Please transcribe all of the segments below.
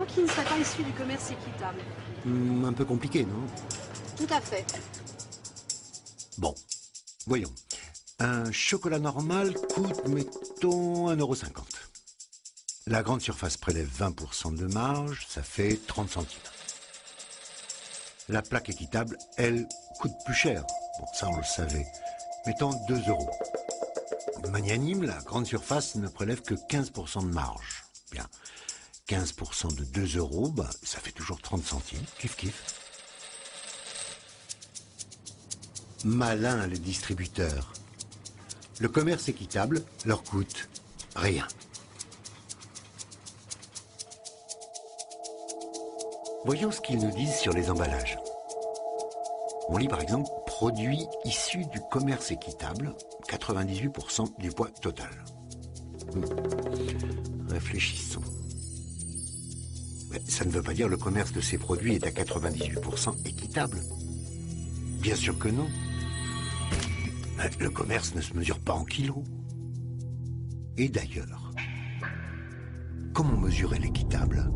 Qui ne serait pas issu du commerce équitable. Un peu compliqué, non? Tout à fait. Bon, voyons. Un chocolat normal coûte, mettons, 1,50 €. La grande surface prélève 20% de marge, ça fait 30 centimes. La plaque équitable, elle, coûte plus cher. Bon, ça on le savait. Mettons 2 €. Magnanime, la grande surface ne prélève que 15% de marge. Bien. 15% de 2 €, bah, ça fait toujours 30 centimes. Kiff kiff. Malin les distributeurs. Le commerce équitable leur coûte rien. Voyons ce qu'ils nous disent sur les emballages. On lit par exemple « Produits issus du commerce équitable, 98% du poids total ». Réfléchissons. Mais ça ne veut pas dire que le commerce de ces produits est à 98% équitable. Bien sûr que non. Mais le commerce ne se mesure pas en kilos. Et d'ailleurs, comment mesurer l'équitable ?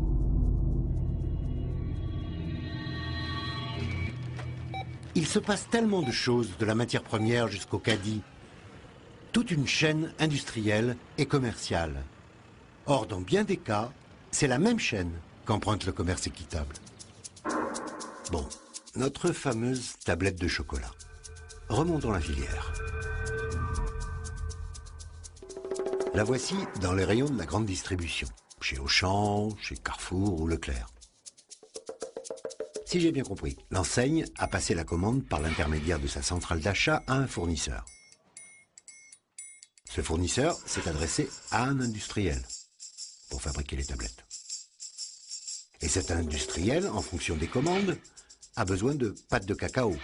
Il se passe tellement de choses, de la matière première jusqu'au caddie. Toute une chaîne industrielle et commerciale. Or, dans bien des cas, c'est la même chaîne qu'emprunte le commerce équitable. Bon, notre fameuse tablette de chocolat. Remontons la filière. La voici dans les rayons de la grande distribution, chez Auchan, chez Carrefour ou Leclerc. Si j'ai bien compris, l'enseigne a passé la commande par l'intermédiaire de sa centrale d'achat à un fournisseur. Ce fournisseur s'est adressé à un industriel pour fabriquer les tablettes. Et cet industriel, en fonction des commandes, a besoin de pâte de cacao.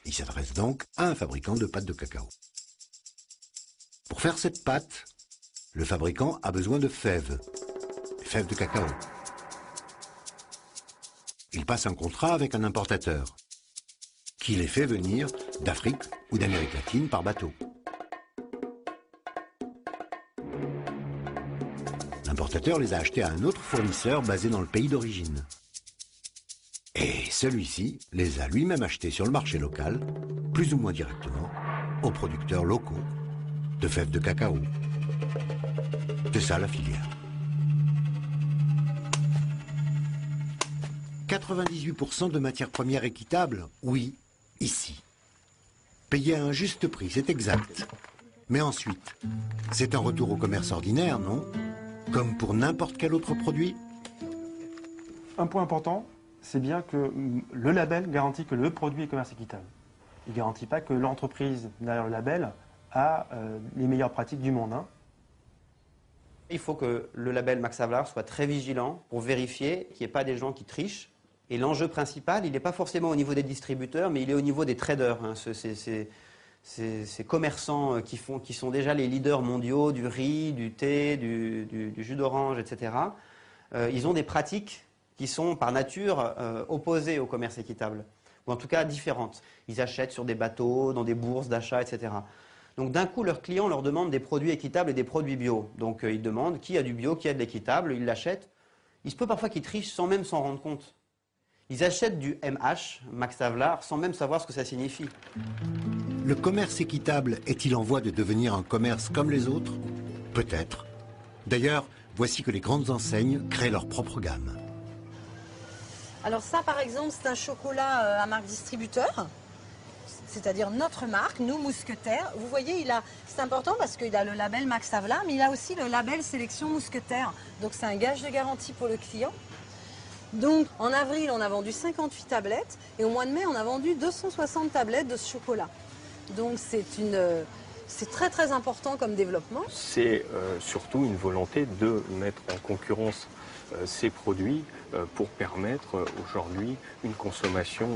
Il s'adresse donc à un fabricant de pâte de cacao. Pour faire cette pâte, le fabricant a besoin de fèves, des fèves de cacao. Il passe un contrat avec un importateur qui les fait venir d'Afrique ou d'Amérique latine par bateau. L'importateur les a achetés à un autre fournisseur basé dans le pays d'origine. Et celui-ci les a lui-même achetés sur le marché local, plus ou moins directement, aux producteurs locaux de fèves de cacao. C'est ça la filière. 98% de matières premières équitables, oui, ici. Payé à un juste prix, c'est exact. Mais ensuite, c'est un retour au commerce ordinaire, non ? Comme pour n'importe quel autre produit ? Un point important, c'est bien que le label garantit que le produit est commerce équitable. Il ne garantit pas que l'entreprise derrière le label a les meilleures pratiques du monde. Il faut que le label Max Havelaar soit très vigilant pour vérifier qu'il n'y ait pas des gens qui trichent. Et l'enjeu principal, il n'est pas forcément au niveau des distributeurs, mais il est au niveau des traders. Ces commerçants qui sont déjà les leaders mondiaux du riz, du thé, du jus d'orange, etc. Ils ont des pratiques qui sont par nature opposées au commerce équitable, ou en tout cas différentes. Ils achètent sur des bateaux, dans des bourses d'achat, etc. Donc d'un coup, leurs clients leur demandent des produits équitables et des produits bio. Donc ils demandent qui a du bio, qui a de l'équitable, ils l'achètent. Il se peut parfois qu'ils trichent sans même s'en rendre compte. Ils achètent du MH, Max Havelaar, sans même savoir ce que ça signifie. Le commerce équitable est-il en voie de devenir un commerce comme les autres ? Peut-être. D'ailleurs, voici que les grandes enseignes créent leur propre gamme. Alors ça, par exemple, c'est un chocolat à marque distributeur, c'est-à-dire notre marque, nous, Mousquetaires. Vous voyez, c'est important parce qu'il a le label Max Havelaar, mais il a aussi le label Sélection Mousquetaire. Donc c'est un gage de garantie pour le client. Donc en avril, on a vendu 58 tablettes et au mois de mai, on a vendu 260 tablettes de ce chocolat. Donc c'est très très important comme développement. C'est surtout une volonté de mettre en concurrence ces produits pour permettre aujourd'hui une consommation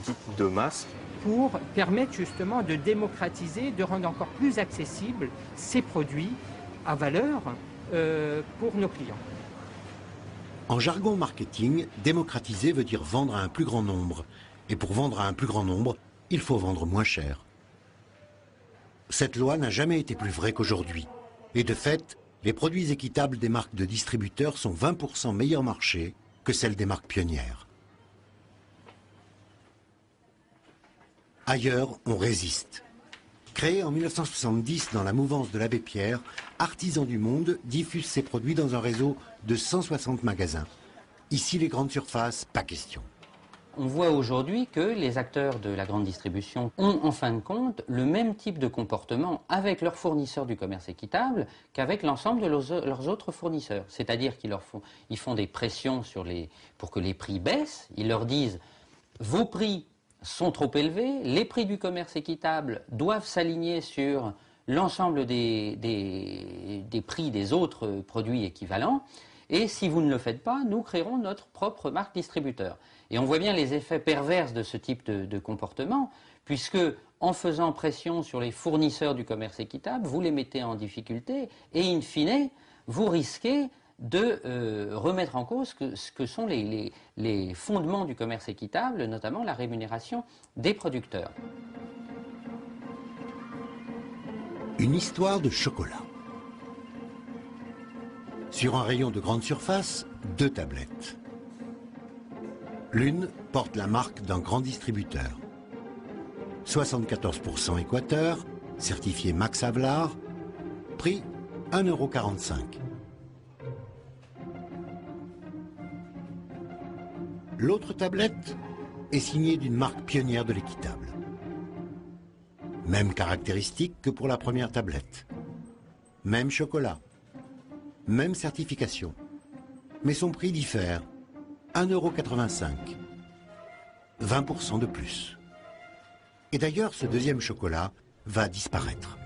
dite de masse. Pour permettre justement de démocratiser, de rendre encore plus accessibles ces produits à valeur pour nos clients. En jargon marketing, démocratiser veut dire vendre à un plus grand nombre. Et pour vendre à un plus grand nombre, il faut vendre moins cher. Cette loi n'a jamais été plus vraie qu'aujourd'hui. Et de fait, les produits équitables des marques de distributeurs sont 20% meilleur marché que celles des marques pionnières. Ailleurs, on résiste. Créé en 1970 dans la mouvance de l'Abbé Pierre, Artisans du Monde diffuse ses produits dans un réseau de 160 magasins. Ici, les grandes surfaces, pas question. On voit aujourd'hui que les acteurs de la grande distribution ont en fin de compte le même type de comportement avec leurs fournisseurs du commerce équitable qu'avec l'ensemble de leurs autres fournisseurs. C'est-à-dire qu'ils font des pressions pour que les prix baissent. Ils leur disent « vos prix sont trop élevés, les prix du commerce équitable doivent s'aligner sur l'ensemble des prix des autres produits équivalents. Et si vous ne le faites pas, nous créerons notre propre marque distributeur. » Et on voit bien les effets pervers de ce type de comportement, puisque en faisant pression sur les fournisseurs du commerce équitable, vous les mettez en difficulté et in fine, vous risquez de remettre en cause ce que sont les fondements du commerce équitable, notamment la rémunération des producteurs. Une histoire de chocolat. Sur un rayon de grande surface, 2 tablettes. L'une porte la marque d'un grand distributeur. 74% Équateur, certifié Max Havelaar, prix 1,45 €. L'autre tablette est signée d'une marque pionnière de l'équitable. Même caractéristique que pour la première tablette. Même chocolat. Même certification. Mais son prix diffère. 1,85 €. 20% de plus. Et d'ailleurs, ce deuxième chocolat va disparaître.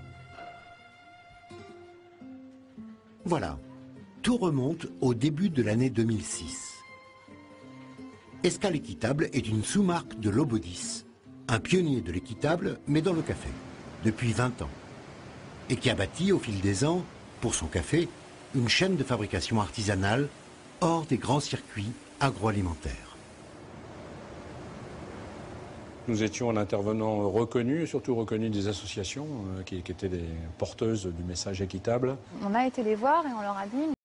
Voilà. Tout remonte au début de l'année 2006. Escale Équitable est une sous-marque de Lobodis, un pionnier de l'équitable, mais dans le café, depuis 20 ans. Et qui a bâti, au fil des ans, pour son café, une chaîne de fabrication artisanale hors des grands circuits agroalimentaires. Nous étions un intervenant reconnu, surtout reconnu des associations qui étaient des porteuses du message équitable. On a été les voir et on leur a dit